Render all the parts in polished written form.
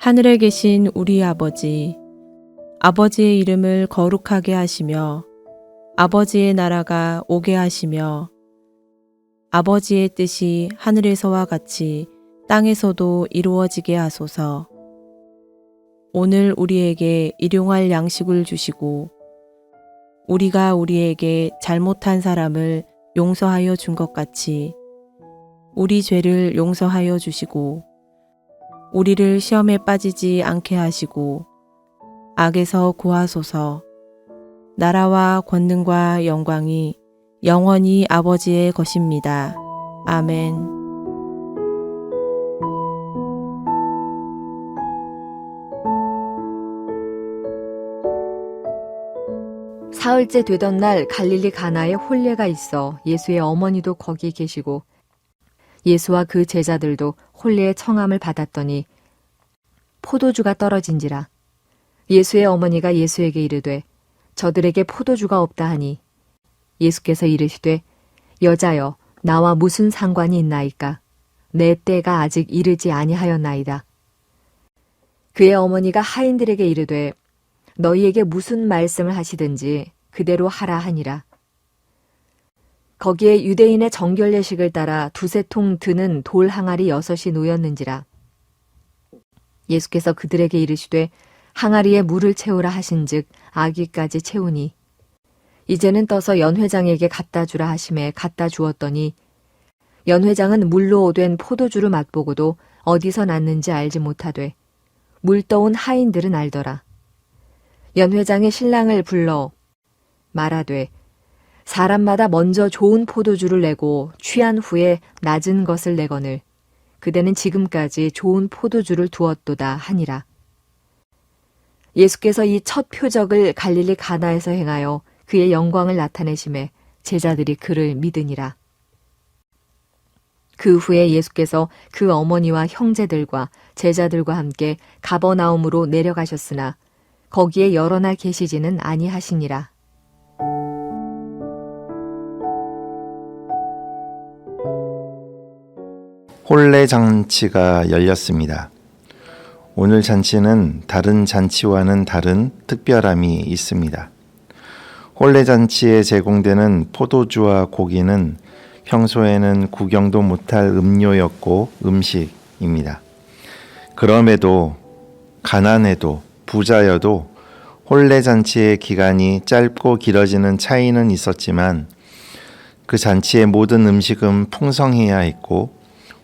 하늘에 계신 우리 아버지, 아버지의 이름을 거룩하게 하시며 아버지의 나라가 오게 하시며 아버지의 뜻이 하늘에서와 같이 땅에서도 이루어지게 하소서. 오늘 우리에게 일용할 양식을 주시고 우리가 우리에게 잘못한 사람을 용서하여 준 것 같이 우리 죄를 용서하여 주시고 우리를 시험에 빠지지 않게 하시고 악에서 구하소서. 나라와 권능과 영광이 영원히 아버지의 것입니다. 아멘. 사흘째 되던 날 갈릴리 가나에 혼례가 있어 예수의 어머니도 거기 계시고 예수와 그 제자들도 혼례의 청함을 받았더니 포도주가 떨어진지라. 예수의 어머니가 예수에게 이르되 저들에게 포도주가 없다 하니 예수께서 이르시되 여자여 나와 무슨 상관이 있나이까. 내 때가 아직 이르지 아니하였나이다. 그의 어머니가 하인들에게 이르되 너희에게 무슨 말씀을 하시든지 그대로 하라 하니라. 거기에 유대인의 정결 예식을 따라 2-3통 드는 돌 항아리 6이 놓였는지라. 예수께서 그들에게 이르시되 항아리에 물을 채우라 하신즉 아귀까지 채우니 이제는 떠서 연회장에게 갖다 주라 하심에 갖다 주었더니 연회장은 물로 된 포도주를 맛보고도 어디서 났는지 알지 못하되 물 떠온 하인들은 알더라. 연회장의 신랑을 불러 말하되 사람마다 먼저 좋은 포도주를 내고 취한 후에 낮은 것을 내거늘 그대는 지금까지 좋은 포도주를 두었도다 하니라. 예수께서 이 첫 표적을 갈릴리 가나에서 행하여 그의 영광을 나타내심에 제자들이 그를 믿으니라. 그 후에 예수께서 그 어머니와 형제들과 제자들과 함께 가버나움으로 내려가셨으나 거기에 여러 날 계시지는 아니하시니라. 혼례 잔치가 열렸습니다. 오늘 잔치는 다른 잔치와는 다른 특별함이 있습니다. 혼례 잔치에 제공되는 포도주와 고기는 평소에는 구경도 못할 음료였고 음식입니다. 그럼에도 가난해도 부자여도 혼례 잔치의 기간이 짧고 길어지는 차이는 있었지만 그 잔치의 모든 음식은 풍성해야 했고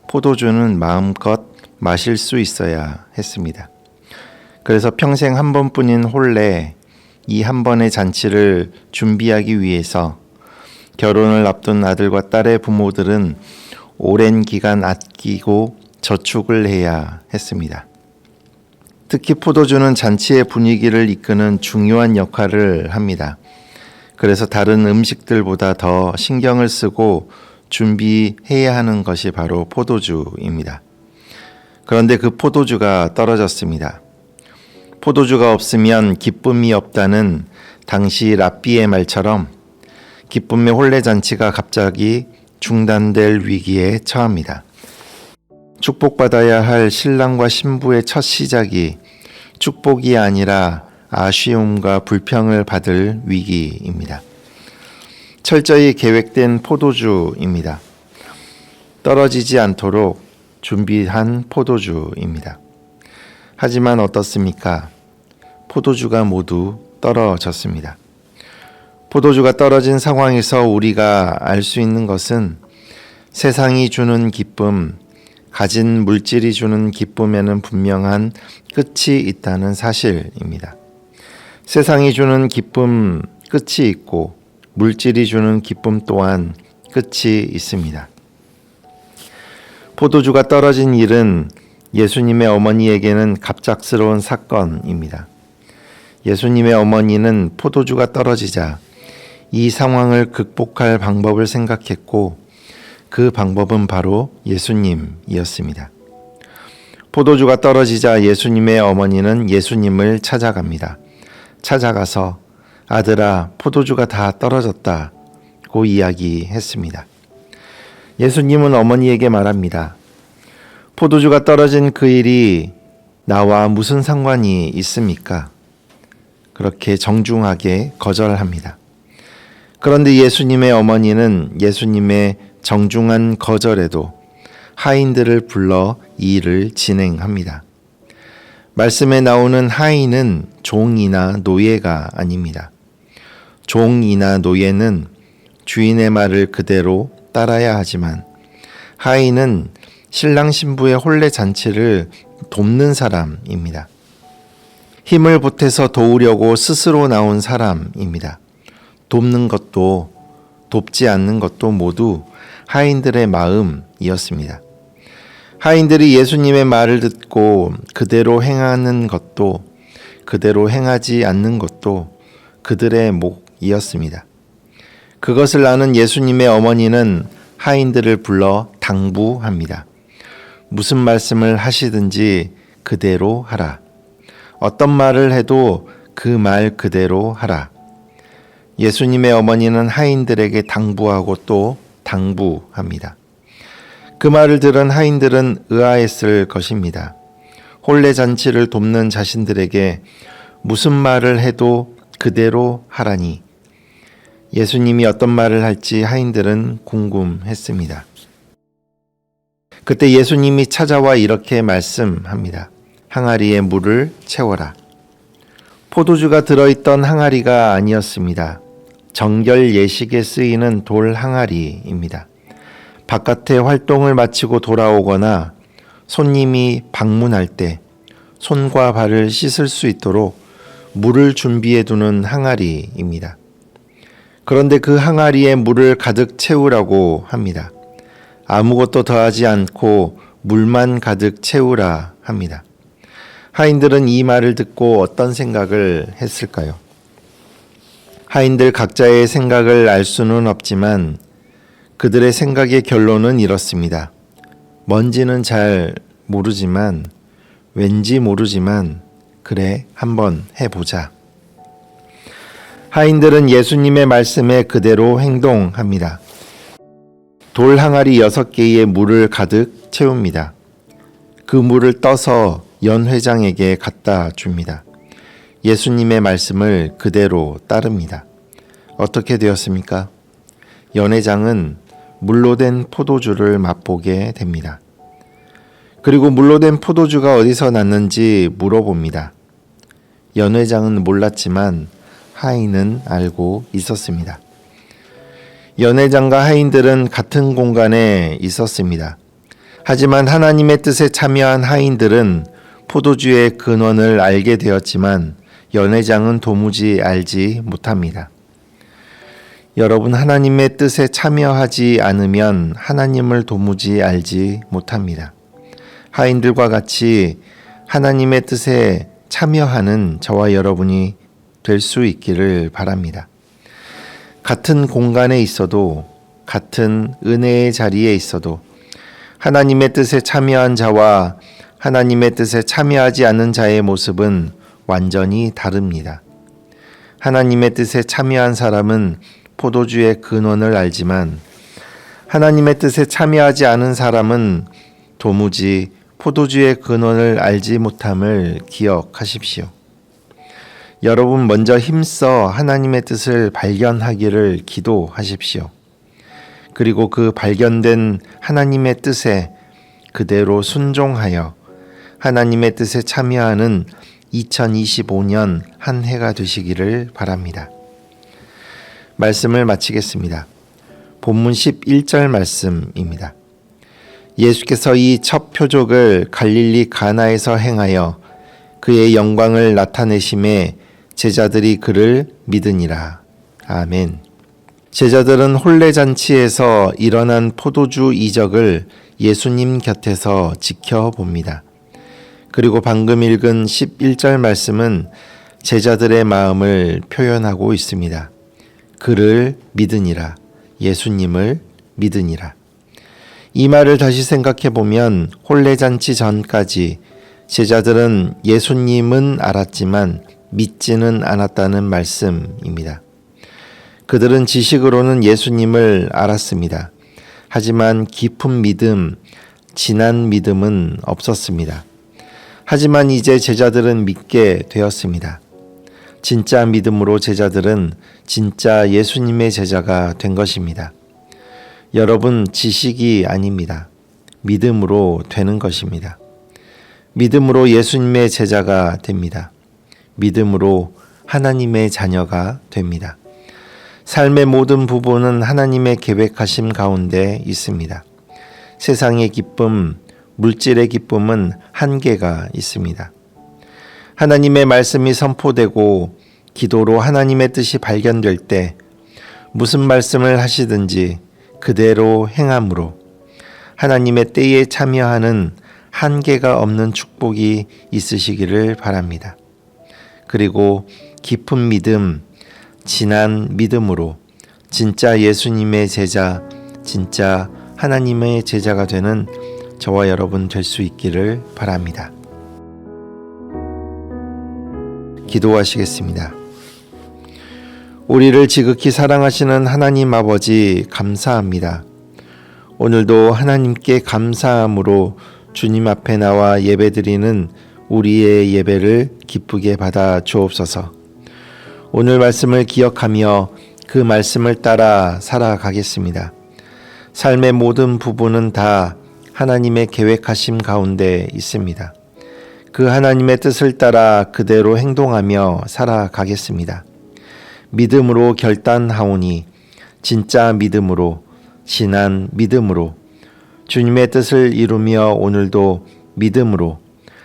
포도주는 마음껏 마실 수 있어야 했습니다. 그래서 평생 한 번뿐인 혼례, 이 한 번의 잔치를 준비하기 위해서 결혼을 앞둔 아들과 딸의 부모들은 오랜 기간 아끼고 저축을 해야 했습니다. 특히 포도주는 잔치의 분위기를 이끄는 중요한 역할을 합니다. 그래서 다른 음식들보다 더 신경을 쓰고 준비해야 하는 것이 바로 포도주입니다. 그런데 그 포도주가 떨어졌습니다. 포도주가 없으면 기쁨이 없다는 당시 랍비의 말처럼 기쁨의 혼례 잔치가 갑자기 중단될 위기에 처합니다. 축복받아야 할 신랑과 신부의 첫 시작이 축복이 아니라 아쉬움과 불평을 받을 위기입니다. 철저히 계획된 포도주입니다. 떨어지지 않도록 준비한 포도주입니다. 하지만 어떻습니까? 포도주가 모두 떨어졌습니다. 포도주가 떨어진 상황에서 우리가 알 수 있는 것은 세상이 주는 기쁨, 가진 물질이 주는 기쁨에는 분명한 끝이 있다는 사실입니다. 세상이 주는 기쁨 끝이 있고 물질이 주는 기쁨 또한 끝이 있습니다. 포도주가 떨어진 일은 예수님의 어머니에게는 갑작스러운 사건입니다. 예수님의 어머니는 포도주가 떨어지자 이 상황을 극복할 방법을 생각했고 그 방법은 바로 예수님이었습니다. 포도주가 떨어지자 예수님의 어머니는 예수님을 찾아갑니다. 찾아가서 아들아, 포도주가 다 떨어졌다고 이야기했습니다. 예수님은 어머니에게 말합니다. 포도주가 떨어진 그 일이 나와 무슨 상관이 있습니까? 그렇게 정중하게 거절합니다. 그런데 예수님의 어머니는 예수님의 정중한 거절에도 하인들을 불러 이 일을 진행합니다. 말씀에 나오는 하인은 종이나 노예가 아닙니다. 종이나 노예는 주인의 말을 그대로 따라야 하지만 하인은 신랑 신부의 혼례 잔치를 돕는 사람입니다. 힘을 보태서 도우려고 스스로 나온 사람입니다. 돕는 것도 돕지 않는 것도 모두 하인들의 마음이었습니다. 하인들이 예수님의 말을 듣고 그대로 행하는 것도 그대로 행하지 않는 것도 그들의 몫이었습니다. 그것을 아는 예수님의 어머니는 하인들을 불러 당부합니다. 무슨 말씀을 하시든지 그대로 하라. 어떤 말을 해도 그 말 그대로 하라. 예수님의 어머니는 하인들에게 당부하고 또 당부합니다. 그 말을 들은 하인들은 의아했을 것입니다. 혼례 잔치를 돕는 자신들에게 무슨 말을 해도 그대로 하라니. 예수님이 어떤 말을 할지 하인들은 궁금했습니다. 그때 예수님이 찾아와 이렇게 말씀합니다. 항아리에 물을 채워라. 포도주가 들어있던 항아리가 아니었습니다. 정결 예식에 쓰이는 돌 항아리입니다. 바깥에 활동을 마치고 돌아오거나 손님이 방문할 때 손과 발을 씻을 수 있도록 물을 준비해 두는 항아리입니다. 그런데 그 항아리에 물을 가득 채우라고 합니다. 아무것도 더하지 않고 물만 가득 채우라 합니다. 하인들은 이 말을 듣고 어떤 생각을 했을까요? 하인들 각자의 생각을 알 수는 없지만 그들의 생각의 결론은 이렇습니다. 뭔지는 잘 모르지만 왠지 모르지만 그래 한번 해보자. 하인들은 예수님의 말씀에 그대로 행동합니다. 돌 항아리 6개의 물을 가득 채웁니다. 그 물을 떠서 연 회장에게 갖다 줍니다. 예수님의 말씀을 그대로 따릅니다. 어떻게 되었습니까? 연 회장은 물로 된 포도주를 맛보게 됩니다. 그리고 물로 된 포도주가 어디서 났는지 물어봅니다. 연 회장은 몰랐지만 하인은 알고 있었습니다. 연 회장과 하인들은 같은 공간에 있었습니다. 하지만 하나님의 뜻에 참여한 하인들은 포도주의 근원을 알게 되었지만 연 회장은 도무지 알지 못합니다. 여러분, 하나님의 뜻에 참여하지 않으면 하나님을 도무지 알지 못합니다. 하인들과 같이 하나님의 뜻에 참여하는 저와 여러분이 될 수 있기를 바랍니다. 같은 공간에 있어도 같은 은혜의 자리에 있어도 하나님의 뜻에 참여한 자와 하나님의 뜻에 참여하지 않는 자의 모습은 완전히 다릅니다. 하나님의 뜻에 참여한 사람은 포도주의 근원을 알지만 하나님의 뜻에 참여하지 않은 사람은 도무지 포도주의 근원을 알지 못함을 기억하십시오. 여러분, 먼저 힘써 하나님의 뜻을 발견하기를 기도하십시오. 그리고 그 발견된 하나님의 뜻에 그대로 순종하여 하나님의 뜻에 참여하는 2025년 한 해가 되시기를 바랍니다. 말씀을 마치겠습니다. 본문 11절 말씀입니다. 예수께서 이 첫 표적을 갈릴리 가나에서 행하여 그의 영광을 나타내심에 제자들이 그를 믿으니라. 아멘. 제자들은 혼례잔치에서 일어난 포도주 이적을 예수님 곁에서 지켜봅니다. 그리고 방금 읽은 11절 말씀은 제자들의 마음을 표현하고 있습니다. 그를 믿으니라. 예수님을 믿으니라. 이 말을 다시 생각해 보면 혼례잔치 전까지 제자들은 예수님은 알았지만 믿지는 않았다는 말씀입니다. 그들은 지식으로는 예수님을 알았습니다. 하지만 깊은 믿음, 진한 믿음은 없었습니다. 하지만 이제 제자들은 믿게 되었습니다. 진짜 믿음으로 제자들은 진짜 예수님의 제자가 된 것입니다. 여러분, 지식이 아닙니다. 믿음으로 되는 것입니다. 믿음으로 예수님의 제자가 됩니다. 믿음으로 하나님의 자녀가 됩니다. 삶의 모든 부분은 하나님의 계획하심 가운데 있습니다. 세상의 기쁨, 물질의 기쁨은 한계가 있습니다. 하나님의 말씀이 선포되고 기도로 하나님의 뜻이 발견될 때 무슨 말씀을 하시든지 그대로 행함으로 하나님의 때에 참여하는 한계가 없는 축복이 있으시기를 바랍니다. 그리고 깊은 믿음, 진한 믿음으로 진짜 예수님의 제자, 진짜 하나님의 제자가 되는 저와 여러분 될 수 있기를 바랍니다. 기도하시겠습니다. 우리를 지극히 사랑하시는 하나님 아버지, 감사합니다. 오늘도 하나님께 감사함으로 주님 앞에 나와 예배드리는 우리의 예배를 기쁘게 받아 주옵소서. 오늘 말씀을 기억하며 그 말씀을 따라 살아가겠습니다. 삶의 모든 부분은 다 하나님의 계획하심 가운데 있습니다. 그 하나님의 뜻을 따라 그대로 행동하며 살아가겠습니다. 믿음으로 결단하오니 진짜 믿음으로, 진한 믿음으로 주님의 뜻을 이루며 오늘도 믿음으로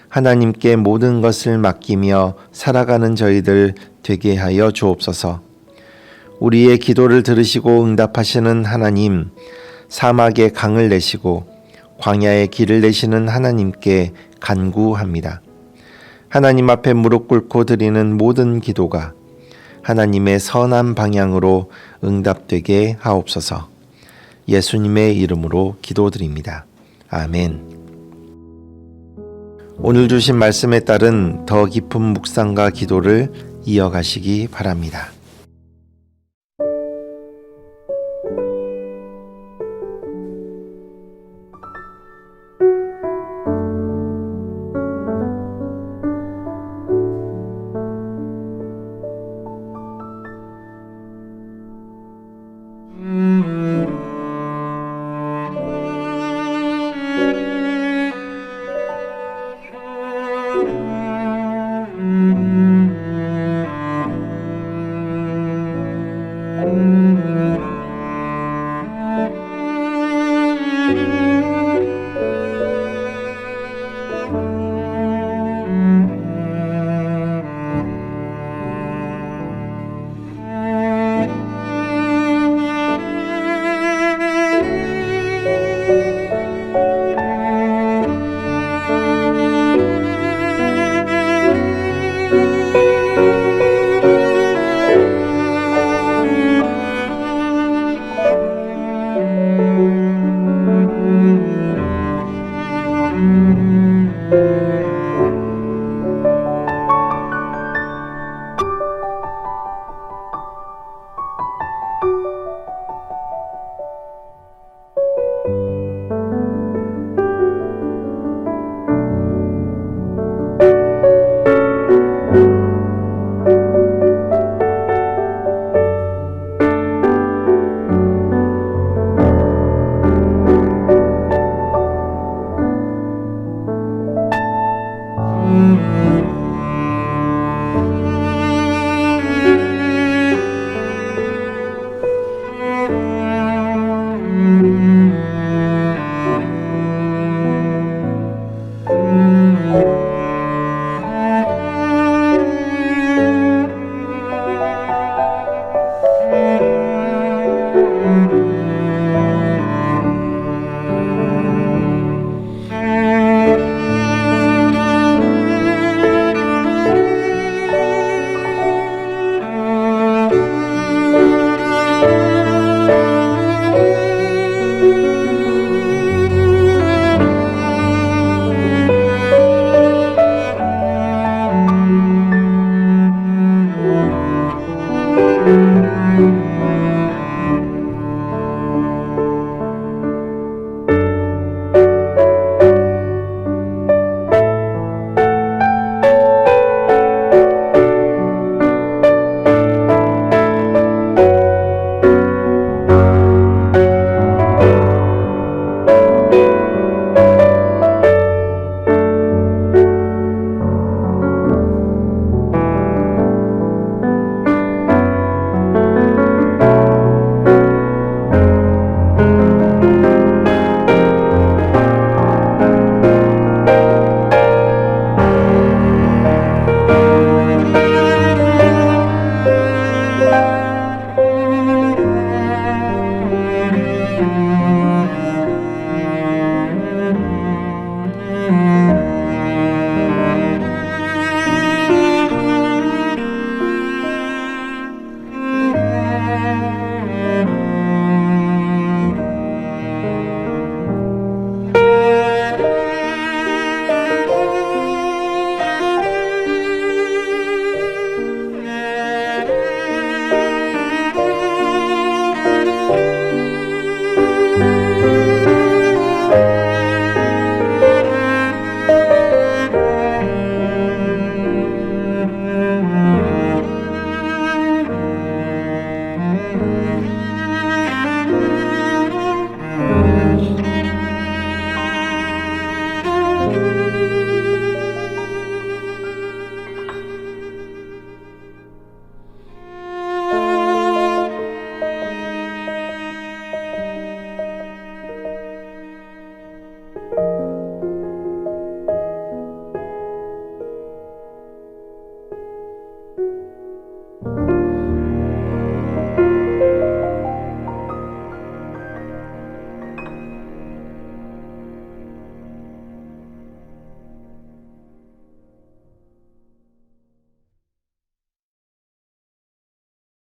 하나님께 모든 것을 맡기며 살아가는 저희들 되게 하여 주옵소서. 우리의 기도를 들으시고 응답하시는 하나님, 사막에 강을 내시고 광야에 길을 내시는 하나님께 간구합니다. 하나님 앞에 무릎 꿇고 드리는 모든 기도가 하나님의 선한 방향으로 응답되게 하옵소서. 예수님의 이름으로 기도드립니다. 아멘. 오늘 주신 말씀에 따른 더 깊은 묵상과 기도를 이어가시기 바랍니다.